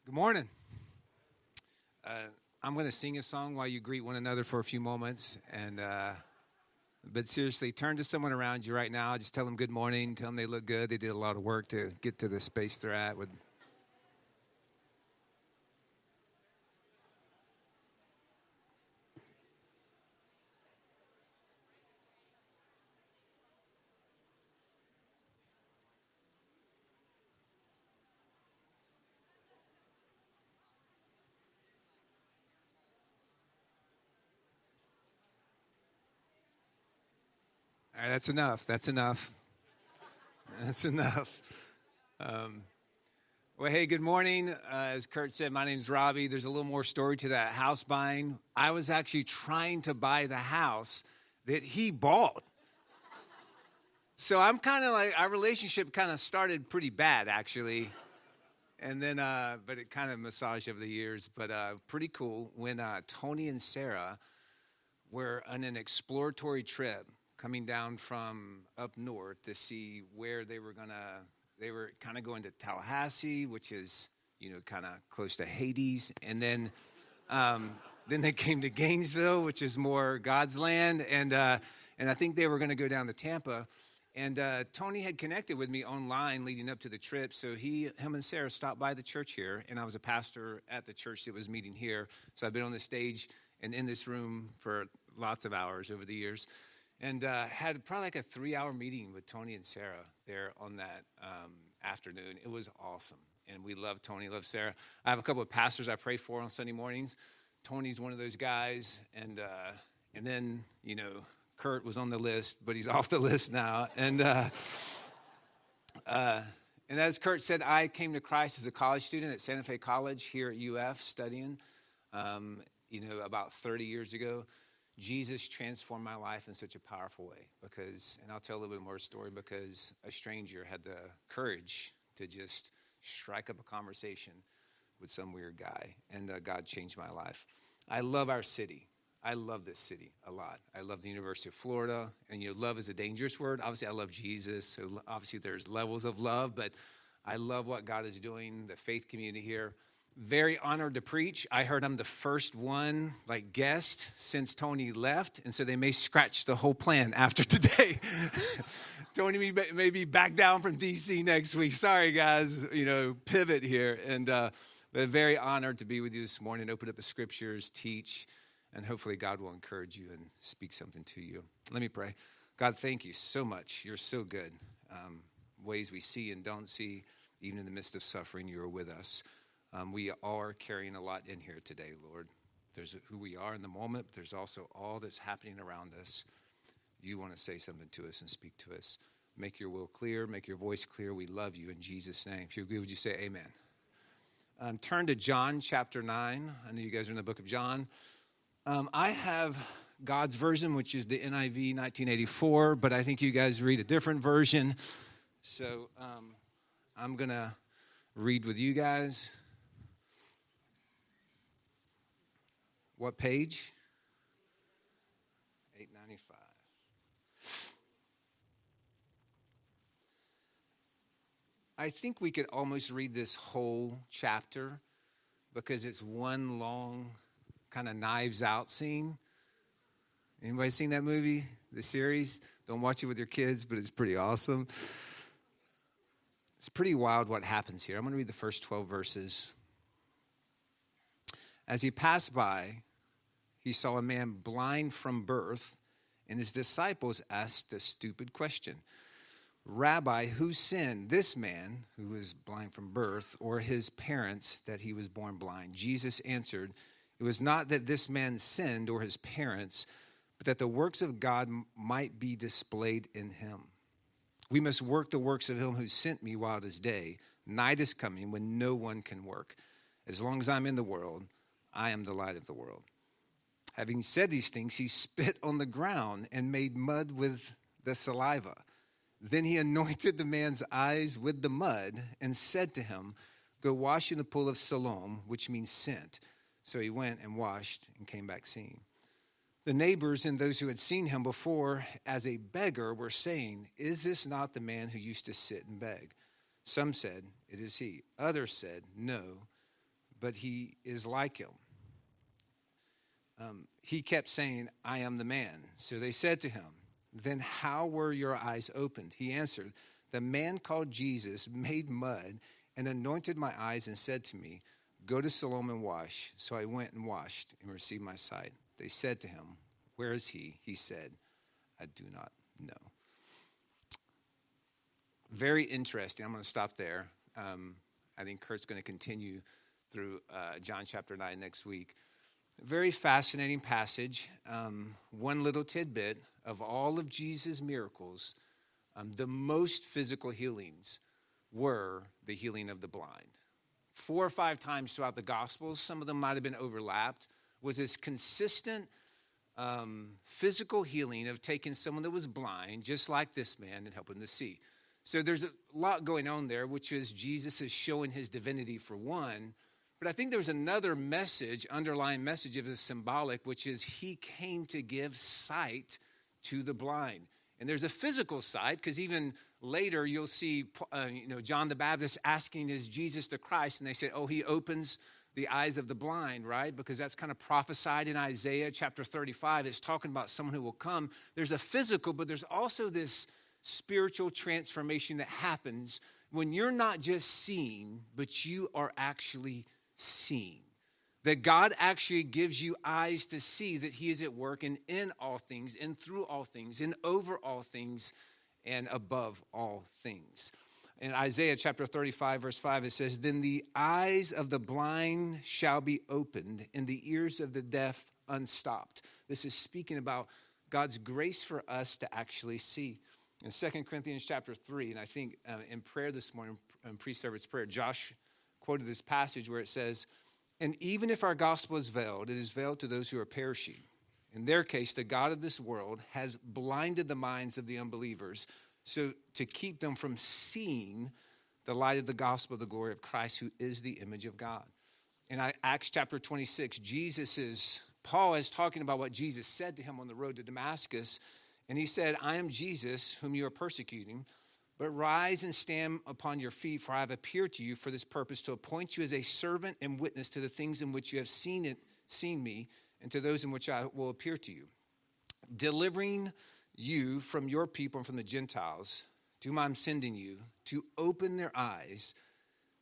Good morning. I'm going to sing a song while you greet one another for a few moments. But seriously, turn to someone around you right now. Just tell them good morning. Tell them they look good. They did a lot of work to get to the space they're at. All right, that's enough. That's enough. That's enough. Well, hey, good morning. As Kurt said, my name's Robbie. There's a little more story to that house buying. I was actually trying to buy the house that he bought. So I'm kind of like, our relationship kind of started pretty bad, actually. And then, but it kind of massaged over the years. But pretty cool when Tony and Sarah were on an exploratory trip coming down from up north to see where they were kind of going to Tallahassee, which is, kind of close to Hades. And then they came to Gainesville, which is more God's land. And I think they were going to go down to Tampa. And Tony had connected with me online leading up to the trip. So him and Sarah stopped by the church here. And I was a pastor at the church that was meeting here. So I've been on the stage and in this room for lots of hours over the years. And had probably like a 3-hour meeting with Tony and Sarah there on that afternoon. It was awesome. And we love Tony, love Sarah. I have a couple of pastors I pray for on Sunday mornings. Tony's one of those guys. And then, Kurt was on the list, but he's off the list now. And as Kurt said, I came to Christ as a college student at Santa Fe College here at UF studying, about 30 years ago. Jesus transformed my life in such a powerful way and I'll tell a little bit more story, because a stranger had the courage to just strike up a conversation with some weird guy, and God changed my life. I love our city. I love this city a lot. I love the University of Florida, and love is a dangerous word. Obviously, I love Jesus, so obviously there's levels of love, but I love what God is doing, the faith community here. Very honored to preach. I heard I'm the first guest since Tony left, and so they may scratch the whole plan after today. Tony may be back down from D.C. next week. Sorry, guys, pivot here. And but very honored to be with you this morning, open up the scriptures, teach, and hopefully God will encourage you and speak something to you. Let me pray. God, thank you so much. You're so good. Ways we see and don't see, even in the midst of suffering, you are with us. We are carrying a lot in here today, Lord. There's who we are in the moment, but there's also all that's happening around us. You want to say something to us and speak to us. Make your will clear, make your voice clear. We love you in Jesus' name. If you agree, would you say amen? Turn to John chapter 9. I know you guys are in the book of John. I have God's version, which is the NIV 1984, but I think you guys read a different version. So I'm going to read with you guys. What page? 895. I think we could almost read this whole chapter because it's one long kind of Knives Out scene. Anybody seen that movie, the series? Don't watch it with your kids, but it's pretty awesome. It's pretty wild what happens here. I'm going to read the first 12 verses. As he passed by, he saw a man blind from birth, and his disciples asked a stupid question. Rabbi, who sinned, this man who was blind from birth, or his parents, that he was born blind? Jesus answered, it was not that this man sinned or his parents, but that the works of God might be displayed in him. We must work the works of him who sent me while it is day. Night is coming when no one can work. As long as I'm in the world, I am the light of the world. Having said these things, he spit on the ground and made mud with the saliva. Then he anointed the man's eyes with the mud and said to him, go wash in the pool of Siloam, which means sent. So he went and washed and came back seeing. The neighbors and those who had seen him before as a beggar were saying, is this not the man who used to sit and beg? Some said, it is he. Others said, no, but he is like him. He kept saying, I am the man. So they said to him, then how were your eyes opened? He answered, the man called Jesus made mud and anointed my eyes and said to me, go to Siloam and wash. So I went and washed and received my sight. They said to him, where is he? He said, I do not know. Very interesting. I'm going to stop there. I think Kurt's going to continue through John chapter 9 next week. Very fascinating passage. One little tidbit of all of Jesus' miracles, the most physical healings were the healing of the blind. 4 or 5 times throughout the Gospels, some of them might have been overlapped, was this consistent physical healing of taking someone that was blind, just like this man, and helping them to see. So there's a lot going on there, which is Jesus is showing his divinity for one. But I think there's another message, underlying message of the symbolic, which is he came to give sight to the blind. And there's a physical sight, because even later you'll see John the Baptist asking, is Jesus the Christ? And they said, oh, he opens the eyes of the blind, right? Because that's kind of prophesied in Isaiah chapter 35. It's talking about someone who will come. There's a physical, but there's also this spiritual transformation that happens when you're not just seeing, but you are actually seeing. That God actually gives you eyes to see that he is at work and in all things and through all things and over all things and above all things. In Isaiah chapter 35, verse 5, it says, then the eyes of the blind shall be opened and the ears of the deaf unstopped. This is speaking about God's grace for us to actually see. In 2 Corinthians chapter 3, and I think in prayer this morning, in pre-service prayer, Josh quoted this passage where it says, and even if our gospel is veiled, it is veiled to those who are perishing. In their case, the God of this world has blinded the minds of the unbelievers so to keep them from seeing the light of the gospel of the glory of Christ, who is the image of God. In Acts chapter 26, Paul is talking about what Jesus said to him on the road to Damascus. And he said, I am Jesus, whom you are persecuting, but rise and stand upon your feet, for I have appeared to you for this purpose, to appoint you as a servant and witness to the things in which you have seen me, and to those in which I will appear to you, delivering you from your people and from the Gentiles, to whom I'm sending you, to open their eyes,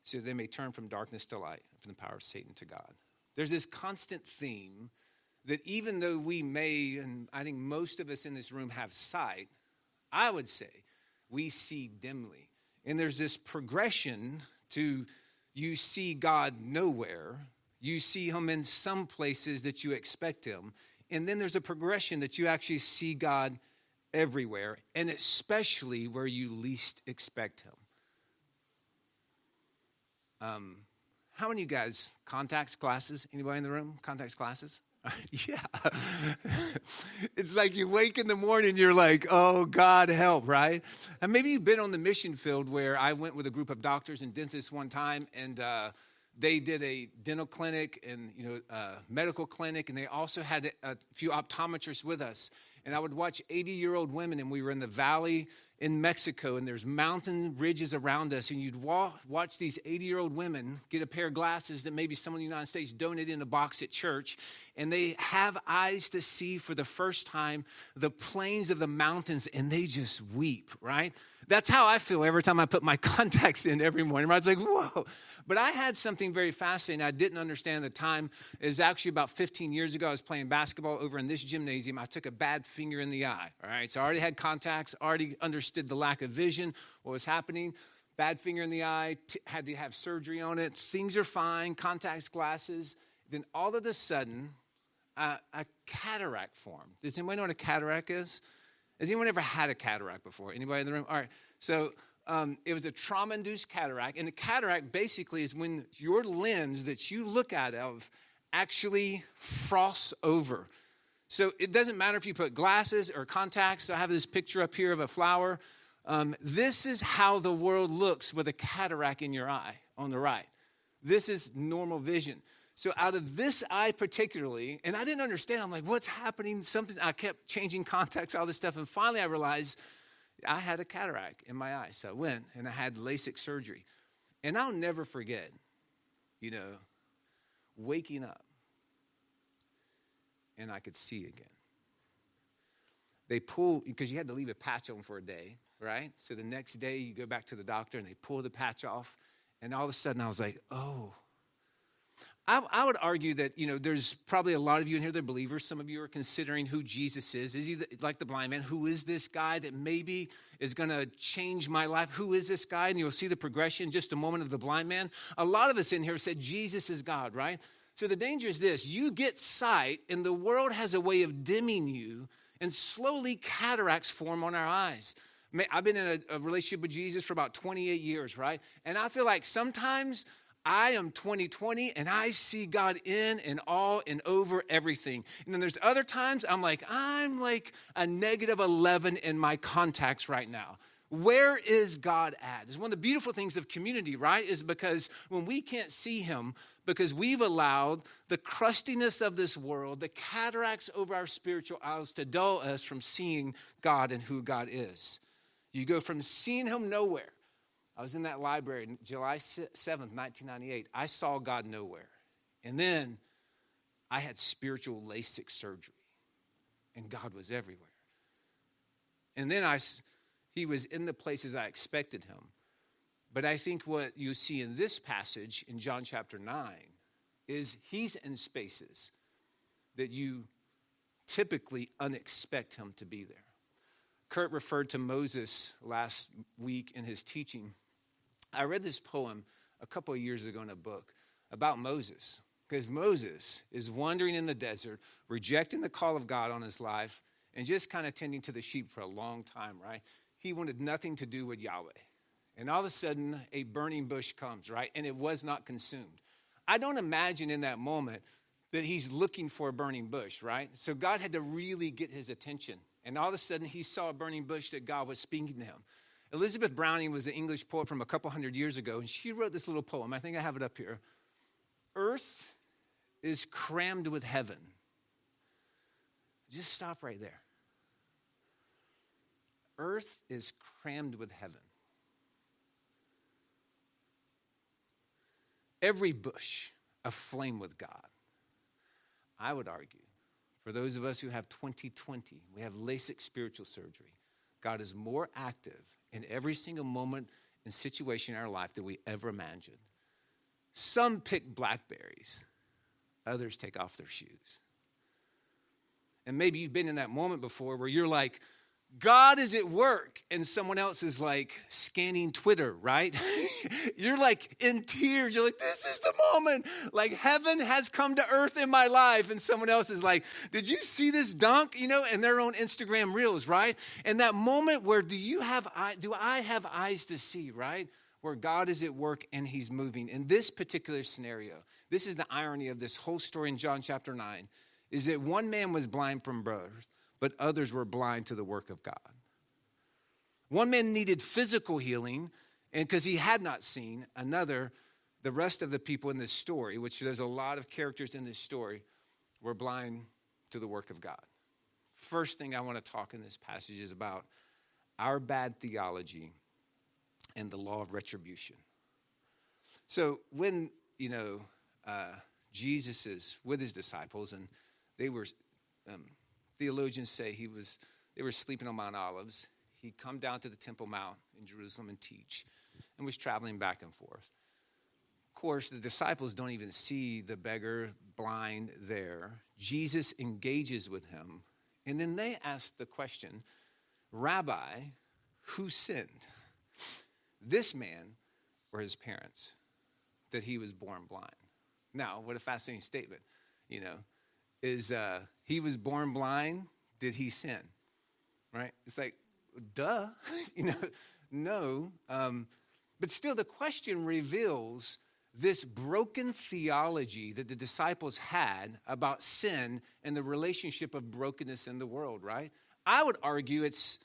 so they may turn from darkness to light, from the power of Satan to God. There's this constant theme that even though we may, and I think most of us in this room have sight, I would say we see dimly. And there's this progression to you see God nowhere. You see him in some places that you expect him. And then there's a progression that you actually see God everywhere, and especially where you least expect him. How many of you guys, contacts, glasses? Anybody in the room, contacts, glasses? Yeah. It's like you wake in the morning, you're like, oh, God help, right? And maybe you've been on the mission field where I went with a group of doctors and dentists one time, and they did a dental clinic and medical clinic, and they also had a few optometrists with us. And I would watch 80-year-old women, and we were in the valley in Mexico, and there's mountain ridges around us, and you'd watch these 80-year-old women get a pair of glasses that maybe someone in the United States donated in a box at church, and they have eyes to see for the first time the plains of the mountains, and they just weep, right? That's how I feel every time I put my contacts in every morning. I was like, whoa. But I had something very fascinating I didn't understand at the time. It was actually about 15 years ago. I was playing basketball over in this gymnasium. I took a bad finger in the eye, all right? So I already had contacts, already understood the lack of vision, what was happening. Bad finger in the eye, had to have surgery on it. Things are fine, contacts, glasses. Then all of a sudden, a cataract formed. Does anybody know what a cataract is? Has anyone ever had a cataract before? Anybody in the room? All right. So it was a trauma-induced cataract. And a cataract basically is when your lens that you look at of actually frosts over. So it doesn't matter if you put glasses or contacts. So I have this picture up here of a flower. This is how the world looks with a cataract in your eye on the right. This is normal vision. So out of this eye particularly, and I didn't understand, I'm like, what's happening? I kept changing contacts, all this stuff. And finally I realized I had a cataract in my eye. So I went and I had LASIK surgery. And I'll never forget, waking up, and I could see again. They pull, because you had to leave a patch on for a day, right? So the next day you go back to the doctor and they pull the patch off. And all of a sudden I was like, oh. I would argue that, there's probably a lot of you in here that are believers. Some of you are considering who Jesus is. Is he like the blind man? Who is this guy that maybe is going to change my life? Who is this guy? And you'll see the progression in just a moment of the blind man. A lot of us in here said Jesus is God, right? So the danger is this. You get sight and the world has a way of dimming you, and slowly cataracts form on our eyes. I've been in a relationship with Jesus for about 28 years, right? And I feel like sometimes I am 20/20 and I see God in and all and over everything. And then there's other times I'm like a -11 in my contacts right now. Where is God at? It's one of the beautiful things of community, right? Is because when we can't see him, because we've allowed the crustiness of this world, the cataracts over our spiritual eyes to dull us from seeing God and who God is. You go from seeing him nowhere. I was in that library on July 7th, 1998. I saw God nowhere. And then I had spiritual LASIK surgery. And God was everywhere. And then he was in the places I expected him. But I think what you see in this passage in John chapter 9 is he's in spaces that you typically unexpect him to be there. Kurt referred to Moses last week in his teaching. I read this poem a couple of years ago in a book about Moses, because Moses is wandering in the desert, rejecting the call of God on his life, and just kind of tending to the sheep for a long time, right? He wanted nothing to do with Yahweh. And all of a sudden, a burning bush comes, right? And it was not consumed. I don't imagine in that moment that he's looking for a burning bush, right? So God had to really get his attention. And all of a sudden, he saw a burning bush that God was speaking to him. Elizabeth Browning was an English poet from a couple hundred years ago, and she wrote this little poem. I think I have it up here. Earth is crammed with heaven. Just stop right there. Earth is crammed with heaven. Every bush aflame with God. I would argue, for those of us who have 20/20, we have LASIK spiritual surgery, God is more active in every single moment and situation in our life that we ever imagined. Some pick blackberries, others take off their shoes. And maybe you've been in that moment before where you're like, God is at work, and someone else is like scanning Twitter, right? You're like in tears. You're like, this is the moment. Like heaven has come to earth in my life. And someone else is like, did you see this dunk? And they're on Instagram reels, right? And that moment where do I have eyes to see, right? Where God is at work and he's moving. In this particular scenario, this is the irony of this whole story in John chapter 9, is that one man was blind from birth, but others were blind to the work of God. One man needed physical healing, and because he had not seen. Another, the rest of the people in this story, which there's a lot of characters in this story, were blind to the work of God. First thing I want to talk in this passage is about our bad theology and the law of retribution. So when, Jesus is with his disciples, and they were... theologians say they were sleeping on Mount Olives. He'd come down to the Temple Mount in Jerusalem and teach, and was traveling back and forth. Of course, the disciples don't even see the beggar blind there. Jesus engages with him, and then they ask the question, Rabbi, who sinned? This man or his parents, that he was born blind? Now, what a fascinating statement, is he was born blind, did he sin? Right? It's like, duh, no. But still the question reveals this broken theology that the disciples had about sin and the relationship of brokenness in the world, right? I would argue it's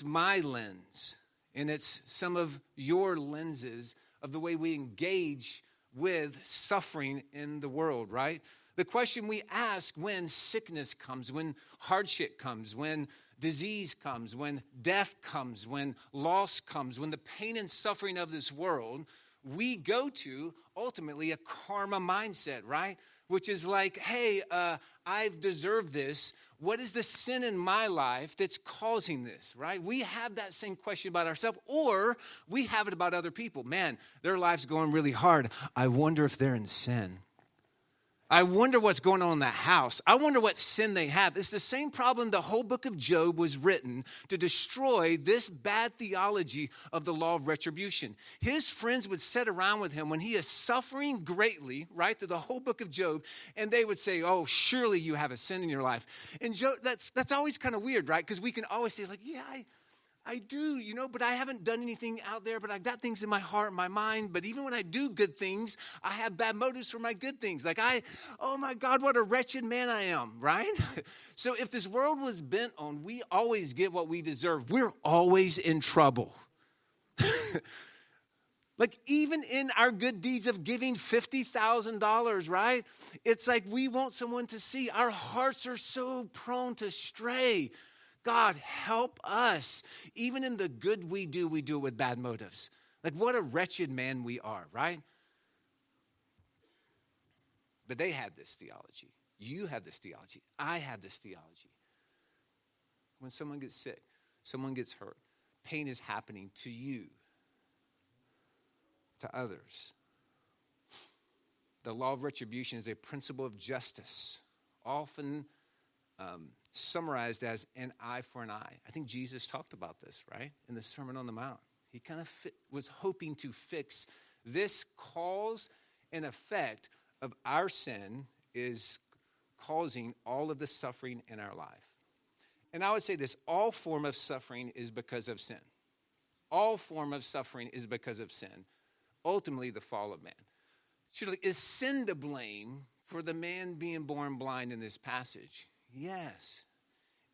my lens, and it's some of your lenses of the way we engage with suffering in the world, right? The question we ask when sickness comes, when hardship comes, when disease comes, when death comes, when loss comes, when the pain and suffering of this world, we go to ultimately a karma mindset, right? Which is like, hey, I've deserved this. What is the sin in my life that's causing this, right? We have that same question about ourselves, or we have it about other people. Man, their life's going really hard. I wonder if they're in sin. I wonder what's going on in that house. I wonder what sin they have. It's the same problem. The whole book of Job was written to destroy this bad theology of the law of retribution. His friends would sit around with him when he is suffering greatly, right, through the whole book of Job, and they would say, oh, surely you have a sin in your life. And Job, that's always kind of weird, right? Because we can always say, like, yeah, I do, but I haven't done anything out there, but I've got things in my heart and my mind. But even when I do good things, I have bad motives for my good things. Like oh my God, what a wretched man I am, right? So if this world was bent on we always get what we deserve, we're always in trouble. Like even in our good deeds of giving $50,000, right? It's like we want someone to see. Our hearts are so prone to stray. God, help us. Even in the good we do it with bad motives. Like what a wretched man we are, right? But they had this theology. You have this theology. I have this theology. When someone gets sick, someone gets hurt, pain is happening to you, to others. The law of retribution is a principle of justice, often summarized as an eye for an eye. I think Jesus talked about this, right? In the Sermon on the Mount. He kind of was hoping to fix this cause and effect of our sin is causing all of the suffering in our life. And I would say this, all form of suffering is because of sin. All form of suffering is because of sin. Ultimately, the fall of man. Surely, is sin to blame for the man being born blind in this passage? Yes.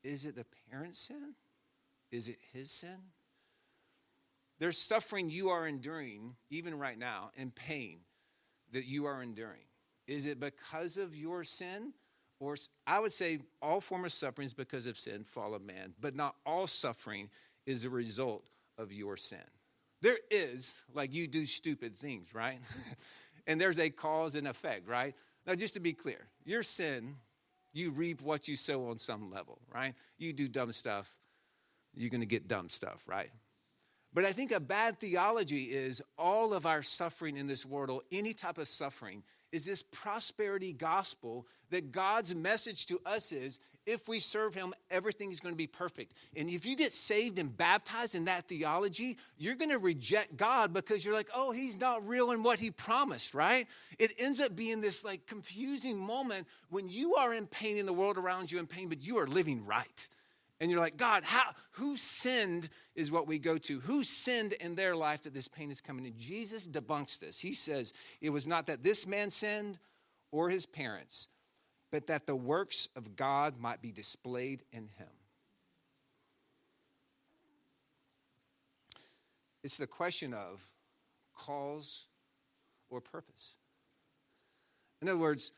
Is it the parent's sin? Is it his sin? There's suffering you are enduring, even right now, and pain that you are enduring. Is it because of your sin? Or I would say all form of suffering is because of sin, fall of man, but not all suffering is a result of your sin. There is, like you do stupid things, right? And there's a cause and effect, right? Now, just to be clear, your sin, you reap what you sow on some level, right? You do dumb stuff, you're going to get dumb stuff, right? But I think a bad theology is all of our suffering in this world, or any type of suffering, is this prosperity gospel that God's message to us is, if we serve him, everything is going to be perfect. And if you get saved and baptized in that theology, you're going to reject God because you're like, oh, he's not real in what he promised, right? It ends up being this like confusing moment when you are in pain in the world around you in pain, but you are living right. And you're like, God, who sinned is what we go to. Who sinned in their life that this pain is coming in? Jesus debunks this. He says, it was not that this man sinned or his parents, but that the works of God might be displayed in him. It's the question of cause or purpose. In other words,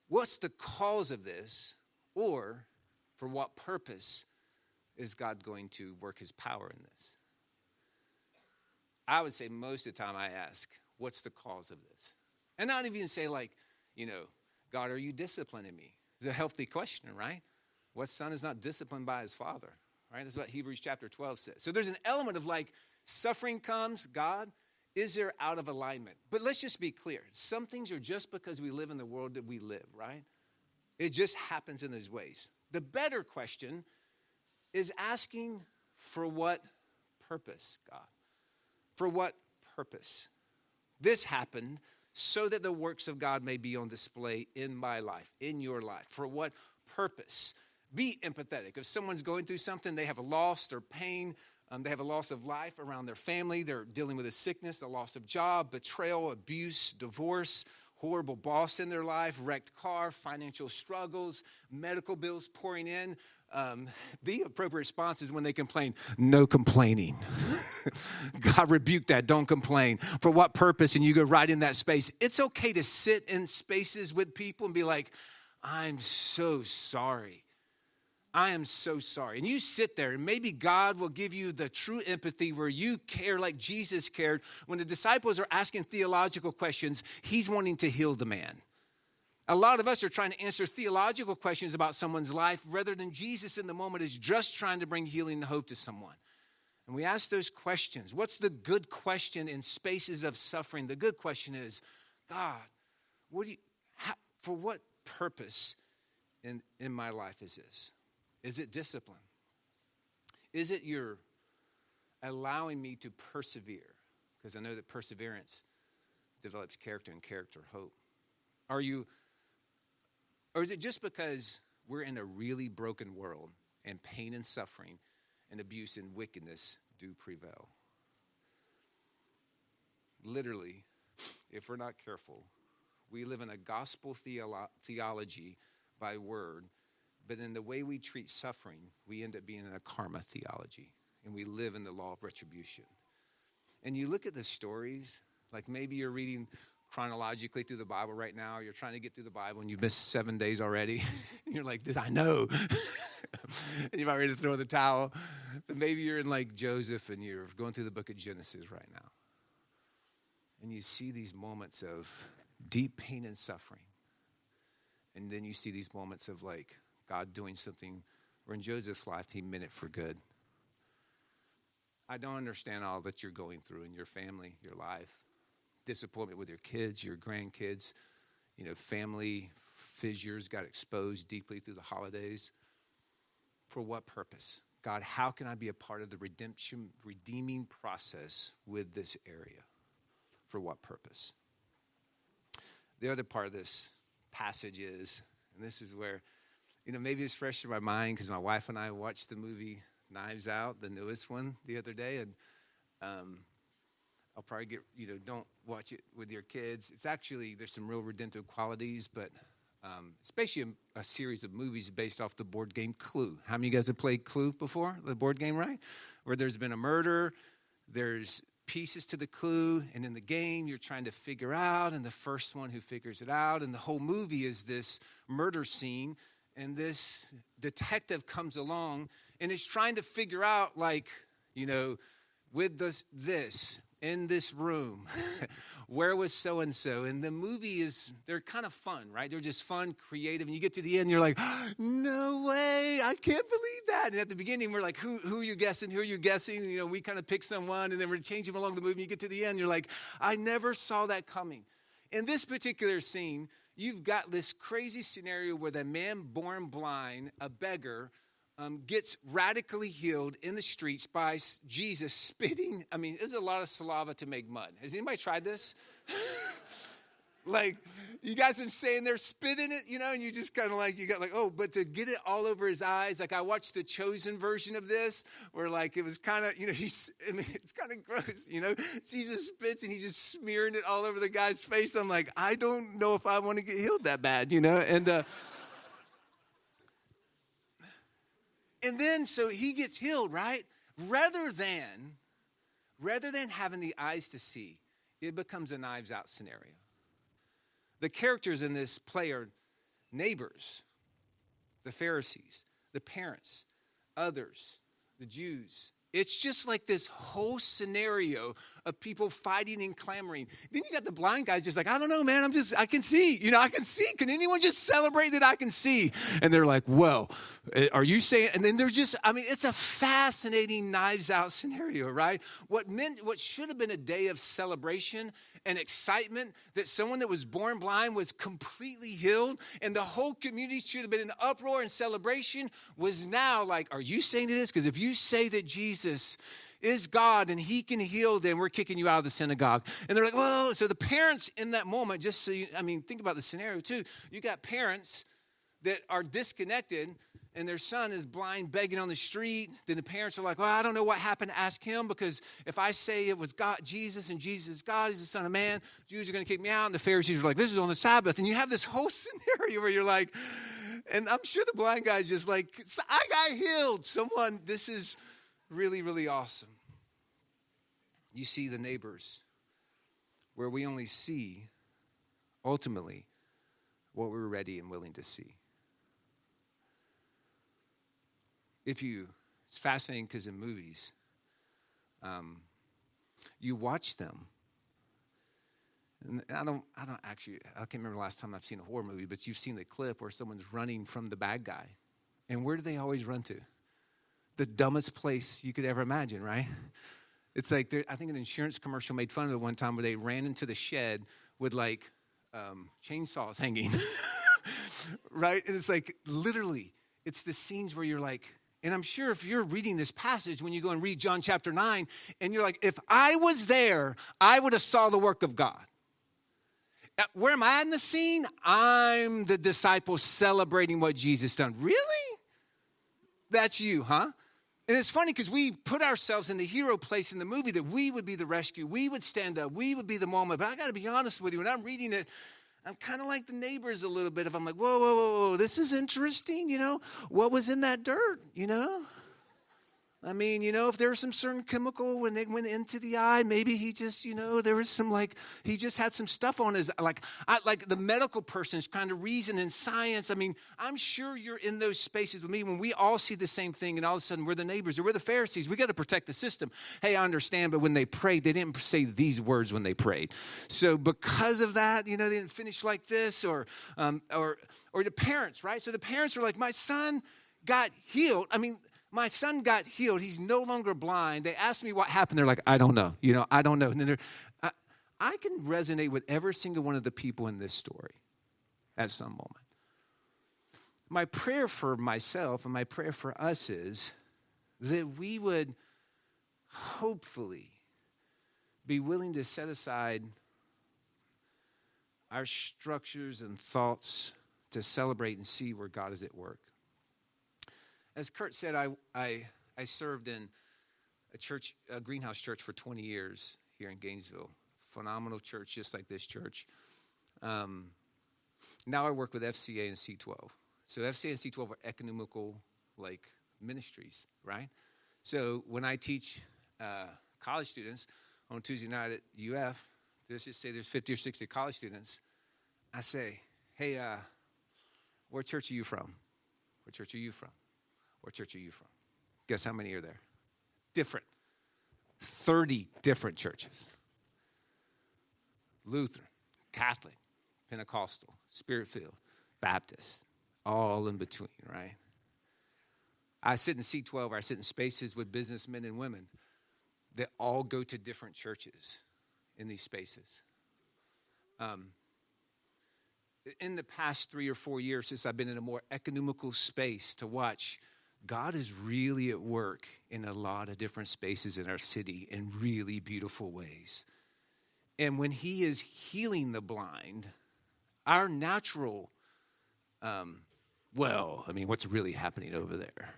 what's the cause of this, or for what purpose is God going to work his power in this? I would say most of the time I ask, what's the cause of this? And not even say like, God, are you disciplining me? It's a healthy question, right? What son is not disciplined by his father, right? That's what Hebrews chapter 12 says. So there's an element of like suffering comes, God, is there out of alignment? But let's just be clear. Some things are just because we live in the world that we live, right? It just happens in those ways. The better question is asking, for what purpose, God? For what purpose? This happened so that the works of God may be on display in my life, in your life. For what purpose? Be empathetic. If someone's going through something, they have a loss or pain, they have a loss of life around their family, they're dealing with a sickness, a loss of job, betrayal, abuse, divorce, horrible boss in their life, wrecked car, financial struggles, medical bills pouring in. The appropriate response is when they complain, no complaining. God rebuke that, don't complain. For what purpose? And you go right in that space. It's okay to sit in spaces with people and be like, I'm so sorry. I am so sorry. And you sit there, and maybe God will give you the true empathy where you care like Jesus cared. When the disciples are asking theological questions, he's wanting to heal the man. A lot of us are trying to answer theological questions about someone's life rather than Jesus in the moment is just trying to bring healing and hope to someone. And we ask those questions. What's the good question in spaces of suffering? The good question is, God, for what purpose in my life is this? Is it discipline? Is it you're allowing me to persevere? Because I know that perseverance develops character and character hope. Or is it just because we're in a really broken world and pain and suffering and abuse and wickedness do prevail? Literally, if we're not careful, we live in a gospel theology by word, but in the way we treat suffering, we end up being in a karma theology, and we live in the law of retribution. And you look at the stories, like maybe you're reading chronologically through the Bible right now. You're trying to get through the Bible, and you've missed 7 days already. And you're like, this, I know. And you're about ready to throw in the towel. But maybe you're in like Joseph, and you're going through the book of Genesis right now. And you see these moments of deep pain and suffering. And then you see these moments of like God doing something where in Joseph's life, he meant it for good. I don't understand all that you're going through in your family, your life. Disappointment with your kids, your grandkids. Family fissures got exposed deeply through the holidays. For what purpose? God, how can I be a part of the redeeming process with this area? For what purpose? The other part of this passage is, and this is where, maybe it's fresh in my mind because my wife and I watched the movie Knives Out, the newest one, the other day, and I'll probably don't watch it with your kids. It's actually, there's some real redemptive qualities, but especially a series of movies based off the board game Clue. How many of you guys have played Clue before, the board game, right? Where there's been a murder, there's pieces to the clue, and in the game you're trying to figure out, and the first one who figures it out, and the whole movie is this murder scene, and this detective comes along and is trying to figure out, with this in this room, where was so-and-so? And the movie they're kind of fun, right? They're just fun, creative, and you get to the end, you're like, no way, I can't believe that. And at the beginning, we're like, who are you guessing? Who are you guessing? We kind of pick someone, and then we're changing along the movie. You get to the end, you're like, I never saw that coming. In this particular scene, you've got this crazy scenario where the man born blind, a beggar, gets radically healed in the streets by Jesus spitting. There's a lot of saliva to make mud. Has anybody tried this? You guys are saying they're spitting it, and you just kind of but to get it all over his eyes. I watched the Chosen version of this where it was kind of, it's kind of gross, Jesus spits and he's just smearing it all over the guy's face. I'm like, I don't know if I want to get healed that bad, and then, so he gets healed, right? Rather than having the eyes to see, it becomes a Knives Out scenario. The characters in this play are neighbors, the Pharisees, the parents, others, the Jews. It's just like this whole scenario of people fighting and clamoring. Then you got the blind guys just like, I don't know, man. I can see. I can see. Can anyone just celebrate that I can see? And they're like, well, are you saying? And then they're just, it's a fascinating Knives Out scenario, right? What should have been a day of celebration and excitement that someone that was born blind was completely healed and the whole community should have been in uproar and celebration was now like, are you saying it is? Because if you say that Jesus is God and he can heal, then we're kicking you out of the synagogue. And they're like, whoa. So the parents in that moment, just so you, think about the scenario too. You got parents that are disconnected and their son is blind, begging on the street. Then the parents are like, well, I don't know what happened. Ask him, because if I say it was God, Jesus, and Jesus is God, he's the Son of Man, Jews are going to kick me out. And the Pharisees are like, this is on the Sabbath. And you have this whole scenario where you're like, and I'm sure the blind guy's just like, I got healed. This is really, really awesome. You see the neighbors where we only see, ultimately, what we're ready and willing to see. It's fascinating because in movies, you watch them. And I can't remember the last time I've seen a horror movie, but you've seen the clip where someone's running from the bad guy. And where do they always run to? The dumbest place you could ever imagine, right? It's like, I think an insurance commercial made fun of it one time where they ran into the shed with like chainsaws hanging, right? And it's like, literally, it's the scenes where you're like, and I'm sure if you're reading this passage, when you go and read John chapter 9, and you're like, if I was there, I would have saw the work of God. Where am I in the scene? I'm the disciple celebrating what Jesus done. Really? That's you, huh? And it's funny because we put ourselves in the hero place in the movie that we would be the rescue. We would stand up. We would be the moment. But I got to be honest with you. When I'm reading it, I'm kind of like the neighbors a little bit. If I'm like, whoa, whoa, whoa, whoa, this is interesting, What was in that dirt, I mean, if there was some certain chemical when they went into the eye, maybe he just, there was some he just had some stuff on his, like the medical person is trying to reason in science. I mean, I'm sure you're in those spaces with me when we all see the same thing and all of a sudden we're the neighbors or we're the Pharisees. We got to protect the system. Hey, I understand, but when they prayed, they didn't say these words when they prayed. So because of that, they didn't finish like this or the parents, right? So the parents were like, my son got healed. I mean, my son got healed. He's no longer blind. They asked me what happened. They're like, I don't know. I don't know. And then I can resonate with every single one of the people in this story at some moment. My prayer for myself and my prayer for us is that we would hopefully be willing to set aside our structures and thoughts to celebrate and see where God is at work. As Kurt said, I served in a greenhouse church for 20 years here in Gainesville. Phenomenal church, just like this church. Now I work with FCA and C12. So FCA and C12 are economical ministries, right? So when I teach college students on Tuesday night at UF, let's just say there's 50 or 60 college students, I say, hey, what church are you from? What church are you from? What church are you from? Guess how many are there? Different. 30 different churches. Lutheran, Catholic, Pentecostal, Spirit-filled, Baptist, all in between, right? I sit in C12, or I sit in spaces with businessmen and women that all go to different churches in these spaces. In the past 3 or 4 years since I've been in a more economical space to watch, God is really at work in a lot of different spaces in our city in really beautiful ways. And when he is healing the blind, our natural, what's really happening over there?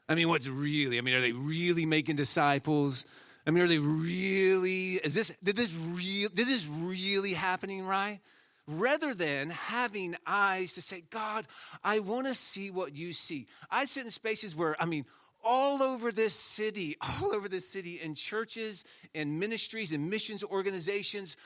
Are they really making disciples? Are they really, is this really happening, right? Rather than having eyes to say, God, I want to see what you see. I sit in spaces where, all over this city in churches and ministries and missions organizations,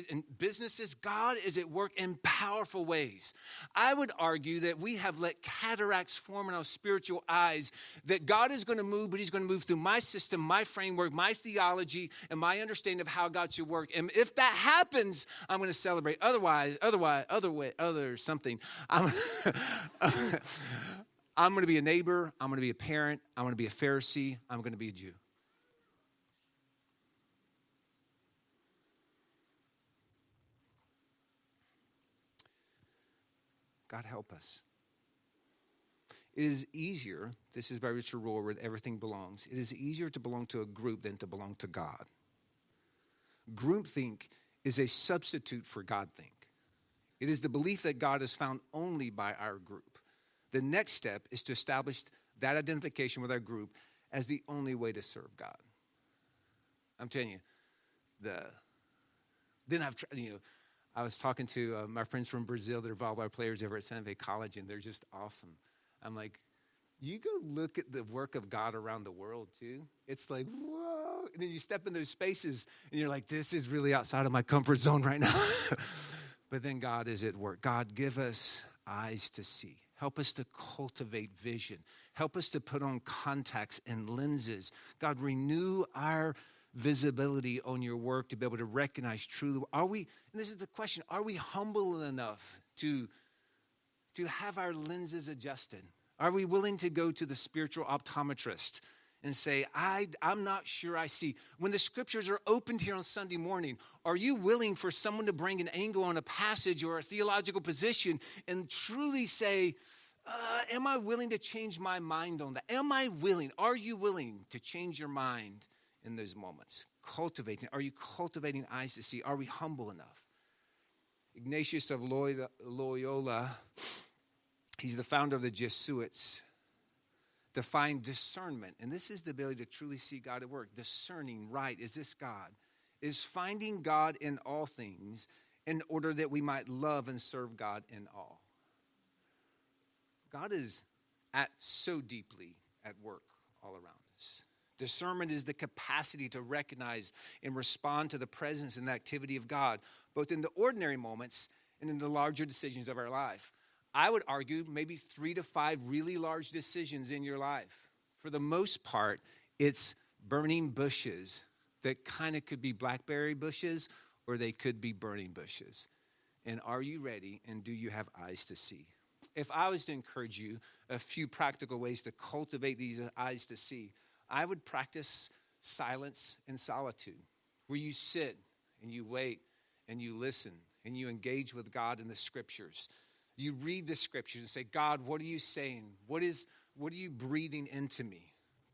in businesses, God is at work in powerful ways. I would argue that we have let cataracts form in our spiritual eyes, that God is going to move, but he's going to move through my system, my framework, my theology, and my understanding of how God should work. And if that happens, I'm going to celebrate. I'm going to be a neighbor. I'm going to be a parent. I'm going to be a Pharisee. I'm going to be a Jew. God help us. It is easier, this is by Richard Rohr, where everything belongs. It is easier to belong to a group than to belong to God. Groupthink is a substitute for Godthink. It is the belief that God is found only by our group. The next step is to establish that identification with our group as the only way to serve God. I'm telling you, I was talking to my friends from Brazil that are volleyball players over at Santa Fe College, and they're just awesome. I'm like, you go look at the work of God around the world too. It's like, whoa. And then you step in those spaces, and you're like, this is really outside of my comfort zone right now. But then God is at work. God, give us eyes to see. Help us to cultivate vision. Help us to put on contacts and lenses. God, renew our visibility on your work to be able to recognize truly. And this is the question, are we humble enough to have our lenses adjusted? Are we willing to go to the spiritual optometrist and say, I'm not sure I see? When the scriptures are opened here on Sunday morning, are you willing for someone to bring an angle on a passage or a theological position and truly say, am I willing to change my mind on that? Are you willing to change your mind in those moments? Are you cultivating eyes to see? Are we humble enough? Ignatius of Loyola, he's the founder of the Jesuits, defined discernment. And this is the ability to truly see God at work. Discerning, right, is this God? Is finding God in all things in order that we might love and serve God in all. God is so deeply at work all around us. Discernment is the capacity to recognize and respond to the presence and the activity of God, both in the ordinary moments and in the larger decisions of our life. I would argue maybe 3 to 5 really large decisions in your life. For the most part, it's burning bushes that kind of could be blackberry bushes or they could be burning bushes. And are you ready and do you have eyes to see? If I was to encourage you a few practical ways to cultivate these eyes to see, I would practice silence and solitude, where you sit and you wait and you listen and you engage with God in the scriptures. You read the scriptures and say, God, what are you saying? What are you breathing into me?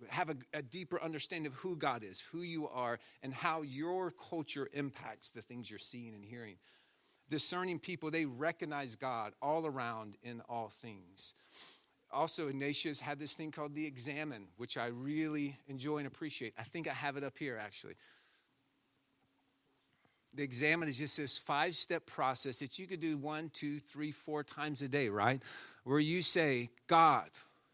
Have a deeper understanding of who God is, who you are, and how your culture impacts the things you're seeing and hearing. Discerning people, they recognize God all around in all things. Also, Ignatius had this thing called the Examen, which I really enjoy and appreciate. I think I have it up here, actually. The Examen is just this 5-step process that you could do 1, 2, 3, 4 times a day, right? Where you say, God,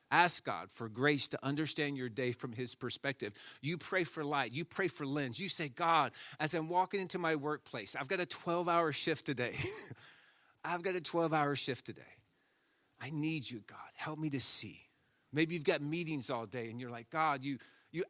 ask God for grace to understand your day from his perspective. You pray for light. You pray for lens. You say, God, as I'm walking into my workplace, I've got a 12-hour shift today. I've got a 12-hour shift today. I need you, God. Help me to see. Maybe you've got meetings all day and you're like, God, you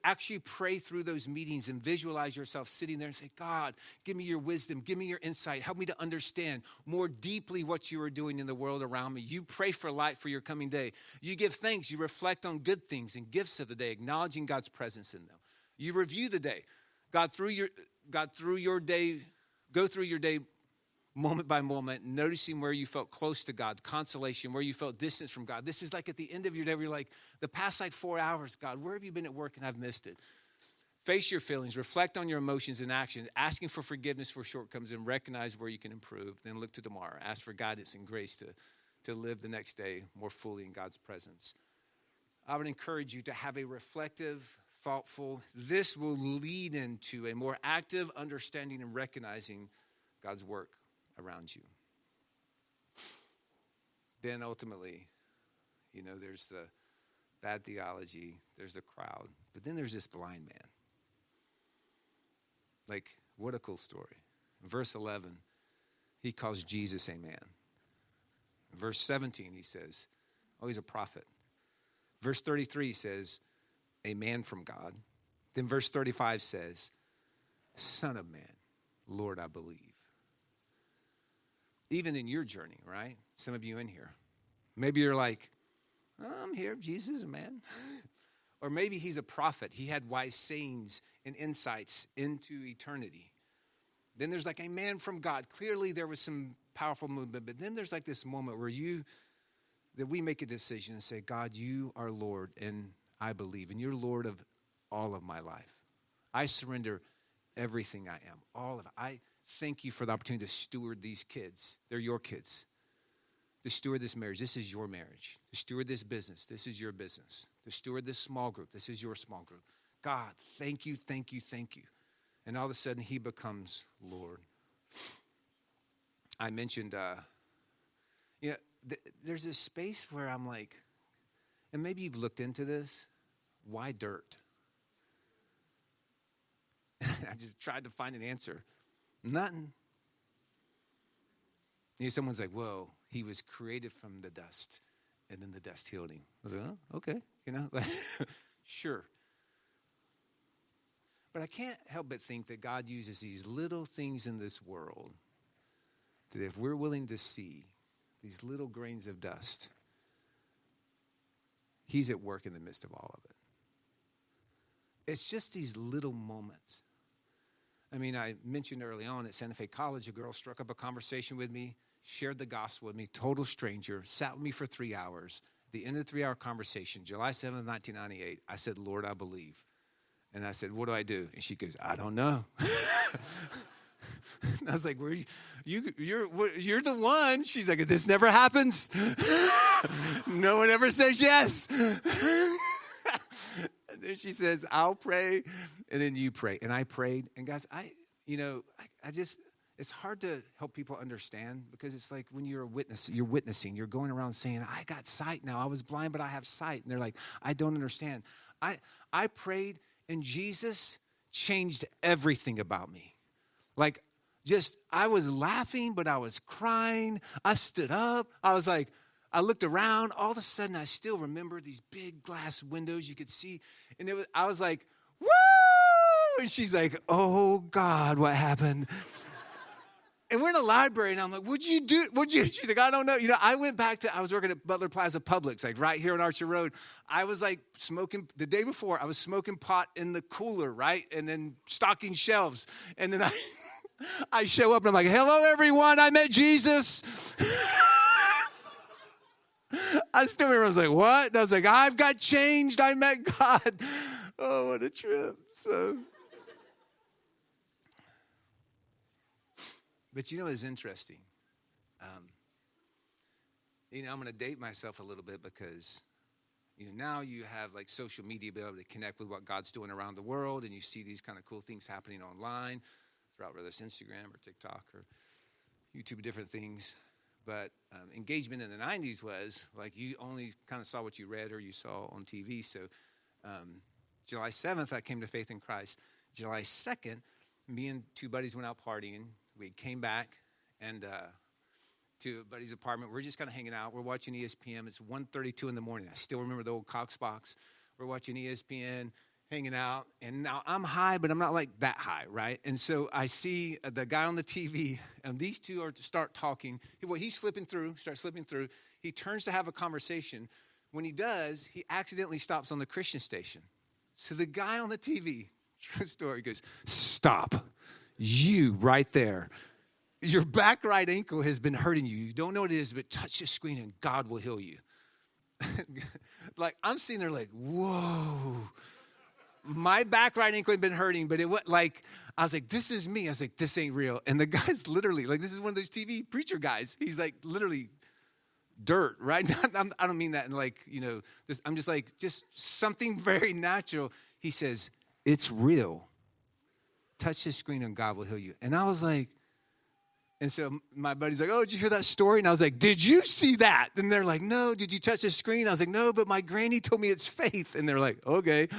actually pray through those meetings and visualize yourself sitting there and say, God, give me your wisdom. Give me your insight. Help me to understand more deeply what you are doing in the world around me. You pray for light for your coming day. You give thanks. You reflect on good things and gifts of the day, acknowledging God's presence in them. You review the day. Go through your day moment by moment, noticing where you felt close to God, consolation, where you felt distance from God. This is like at the end of your day where you're like, the past 4 hours, God, where have you been at work and I've missed it? Face your feelings, reflect on your emotions and actions, asking for forgiveness for shortcomings and recognize where you can improve. Then look to tomorrow. Ask for guidance and grace to live the next day more fully in God's presence. I would encourage you to have a reflective, thoughtful, this will lead into a more active understanding and recognizing God's work around you. Then ultimately, there's the bad theology, there's the crowd, but then there's this blind man. Like, what a cool story. In verse 11, he calls Jesus a man. In verse 17, he says, he's a prophet. Verse 33 says, a man from God. Then verse 35 says, Son of Man, Lord, I believe. Even in your journey, right? Some of you in here. Maybe you're like, I'm here, Jesus is a man. Or maybe he's a prophet. He had wise sayings and insights into eternity. Then there's like a man from God. Clearly there was some powerful movement, but then there's like this moment where that we make a decision and say, God, you are Lord, and I believe, and you're Lord of all of my life. I surrender everything I am, all of it. I thank you for the opportunity to steward these kids. They're your kids. To steward this marriage. This is your marriage. To steward this business. This is your business. To steward this small group. This is your small group. God, thank you, thank you, thank you. And all of a sudden, he becomes Lord. I mentioned, there's this space where I'm like, and maybe you've looked into this, why dirt? I just tried to find an answer. Nothing. Someone's like, whoa, he was created from the dust. And then the dust healed him. I was like, oh, okay, like, sure. But I can't help but think that God uses these little things in this world that if we're willing to see these little grains of dust, he's at work in the midst of all of it. It's just these little moments. I mean, I mentioned early on at Santa Fe College, a girl struck up a conversation with me, shared the gospel with me, total stranger, sat with me for 3 hours. At the end of the 3-hour conversation, July 7th, 1998, I said, Lord, I believe. And I said, what do I do? And she goes, I don't know. And I was like, you're the one. She's like, this never happens. No one ever says yes. And then she says, I'll pray, and then you pray. And I prayed. And guys, I just, it's hard to help people understand because it's like when you're witnessing, you're going around saying, I got sight now. I was blind, but I have sight. And they're like, I don't understand. I prayed, and Jesus changed everything about me. Like, I was laughing, but I was crying. I stood up. I was like, I looked around. All of a sudden, I still remember these big glass windows you could see. And I was like, woo! And she's like, oh, God, what happened? And we're in a library, and I'm like, what'd you do? She's like, I don't know. I went back I was working at Butler Plaza Publix, like right here on Archer Road. I was like smoking, the day before, I was smoking pot in the cooler, right? And then stocking shelves. And then I show up, and I'm like, hello, everyone. I met Jesus. I still remember, I was like, what? And I was like, I've got changed. I met God. Oh, what a trip. But it's interesting. I'm going to date myself a little bit because, now you have like social media to be able to connect with what God's doing around the world, and you see these kind of cool things happening online throughout whether it's Instagram or TikTok or YouTube, different things. But engagement in the 90s was like you only kind of saw what you read or you saw on TV. So July 7th, I came to faith in Christ. July 2nd, me and two buddies went out partying. We came back and to a buddy's apartment. We're just kind of hanging out. We're watching ESPN. It's 1:32 in the morning. I still remember the old Cox box. We're watching ESPN, hanging out. And now I'm high, but I'm not like that high, right? And so I see the guy on the TV, and these two start talking. He's starts flipping through. He turns to have a conversation. When he does, he accidentally stops on the Christian station. So the guy on the TV, true story, goes, stop. You right there. Your back right ankle has been hurting you. You don't know what it is, but touch the screen and God will heal you. Like, I'm sitting there like, whoa. My back right ankle had been hurting, but it was like, I was like, this is me. I was like, this ain't real. And the guy's literally, like, this is one of those TV preacher guys. He's like, literally dirt, right? I don't mean that in like, this, I'm just like, just something very natural. He says, it's real. Touch the screen and God will heal you. And I was like, and so my buddy's like, oh, did you hear that story? And I was like, did you see that? And they're like, no, did you touch the screen? I was like, no, but my granny told me it's faith. And they're like, okay.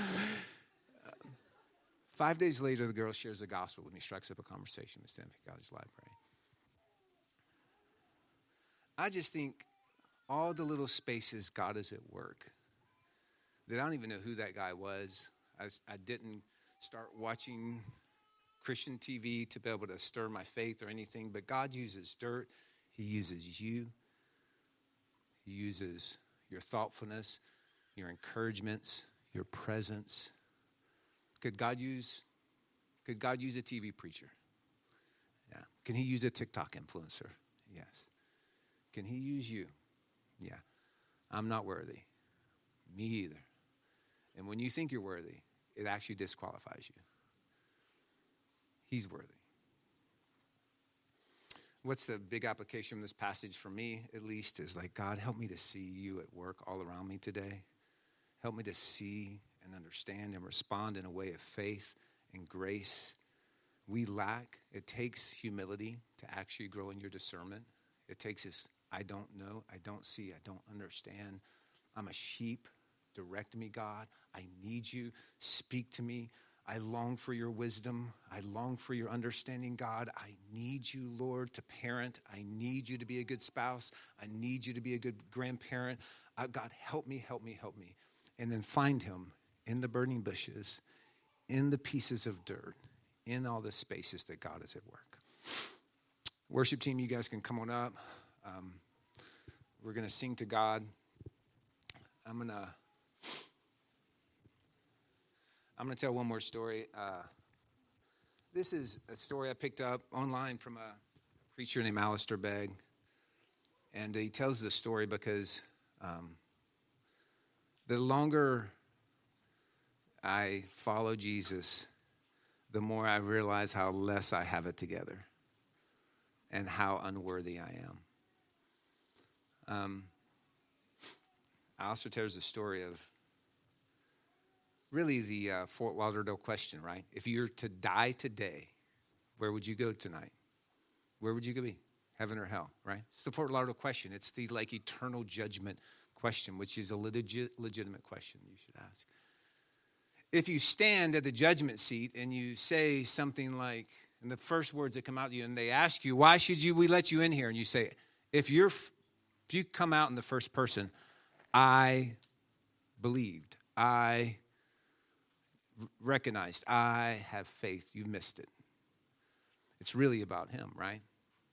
5 days later, the girl shares the gospel with me, strikes up a conversation with Santa Fe College Library. I just think all the little spaces God is at work, that I don't even know who that guy was. I didn't start watching Christian TV to be able to stir my faith or anything, but God uses dirt. He uses you. He uses your thoughtfulness, your encouragements, your presence. Could God use a TV preacher? Yeah. Can he use a TikTok influencer? Yes. Can he use you? Yeah. I'm not worthy. Me either. And when you think you're worthy, it actually disqualifies you. He's worthy. What's the big application from this passage for me, at least, is like, God, help me to see you at work all around me today. Help me to see and understand and respond in a way of faith and grace. We lack. It takes humility to actually grow in your discernment. It takes this, I don't know, I don't see, I don't understand. I'm a sheep. Direct me, God. I need you. Speak to me. I long for your wisdom. I long for your understanding, God. I need you, Lord, to parent. I need you to be a good spouse. I need you to be a good grandparent. God, help me, help me, help me. And then find him in the burning bushes, in the pieces of dirt, in all the spaces that God is at work. Worship team, you guys can come on up. We're going to sing to God. I'm going to tell one more story. This is a story I picked up online from a preacher named Alistair Begg. And he tells this story because the longer I follow Jesus, the more I realize how less I have it together and how unworthy I am. Alistair tells the story of really the Fort Lauderdale question, right? If you're to die today, where would you go tonight? Where would you be? Heaven or hell, right? It's the Fort Lauderdale question. It's the eternal judgment question, which is a legitimate question you should ask. If you stand at the judgment seat and you say something like, and the first words that come out to you, and they ask you, why should we let you in here? And you say, if you come out in the first person, I believed, I recognized, I have faith, you missed it. It's really about him, right?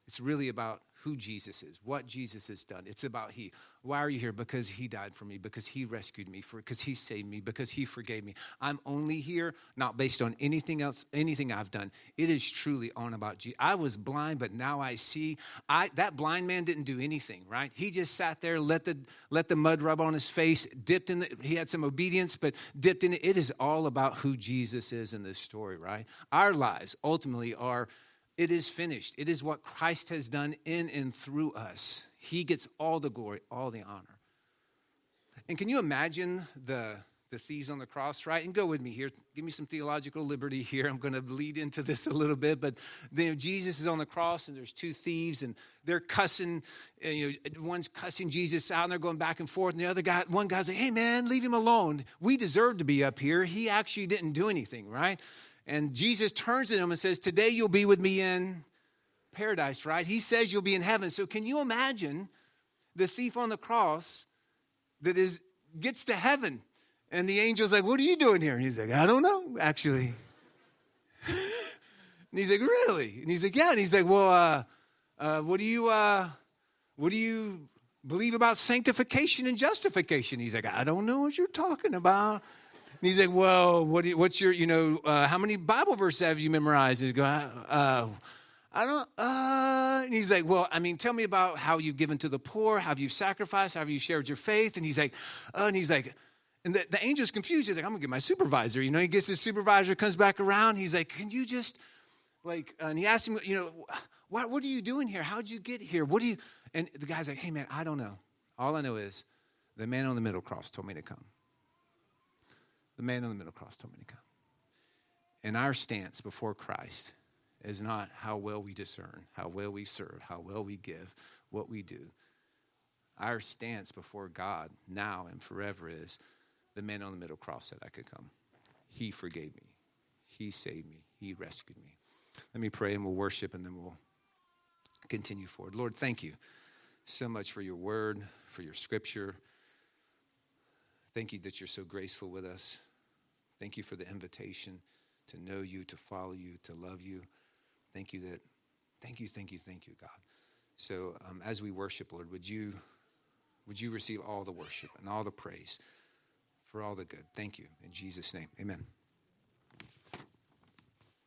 It's really about who Jesus is, what Jesus has done. It's about he. Why are you here? Because he died for me, because he rescued me, because he saved me, because he forgave me. I'm only here not based on anything else, anything I've done. It is truly on about Jesus. I was blind, but now I see. That blind man didn't do anything, right? He just sat there, let the mud rub on his face, dipped in he had some obedience, but dipped in it. It is all about who Jesus is in this story, right? Our lives ultimately are, it is finished. It is what Christ has done in and through us. He gets all the glory, all the honor. And can you imagine the thieves on the cross, right? And go with me here. Give me some theological liberty here. I'm going to lead into this a little bit. But Jesus is on the cross, and there's two thieves, and they're cussing. One's cussing Jesus out, and they're going back and forth. And the other guy, one guy's like, hey, man, leave him alone. We deserve to be up here. He actually didn't do anything, right? And Jesus turns to him and says, today you'll be with me in paradise, right? He says you'll be in heaven. So can you imagine the thief on the cross that gets to heaven? And the angel's like, what are you doing here? And he's like, I don't know, actually. And he's like, really? And he's like, yeah. And he's like, well, what do you believe about sanctification and justification? He's like, I don't know what you're talking about. And he's like, well, what's your, how many Bible verses have you memorized? And he's going, I don't, and he's like, well, tell me about how you've given to the poor, how you've sacrificed, how you shared your faith. And he's like, and the angel's confused. He's like, I'm going to get my supervisor. He gets his supervisor, comes back around. He's like, can you just, and he asked him, what are you doing here? How'd you get here? And the guy's like, hey, man, I don't know. All I know is the man on the middle cross told me to come. The man on the middle cross told me to come. And our stance before Christ is not how well we discern, how well we serve, how well we give, what we do. Our stance before God now and forever is the man on the middle cross said I could come. He forgave me. He saved me. He rescued me. Let me pray and we'll worship and then we'll continue forward. Lord, thank you so much for your word, for your scripture. Thank you that you're so graceful with us. Thank you for the invitation to know you, to follow you, to love you. Thank you, God. So as we worship, Lord, would you receive all the worship and all the praise for all the good. Thank you. In Jesus' name, amen.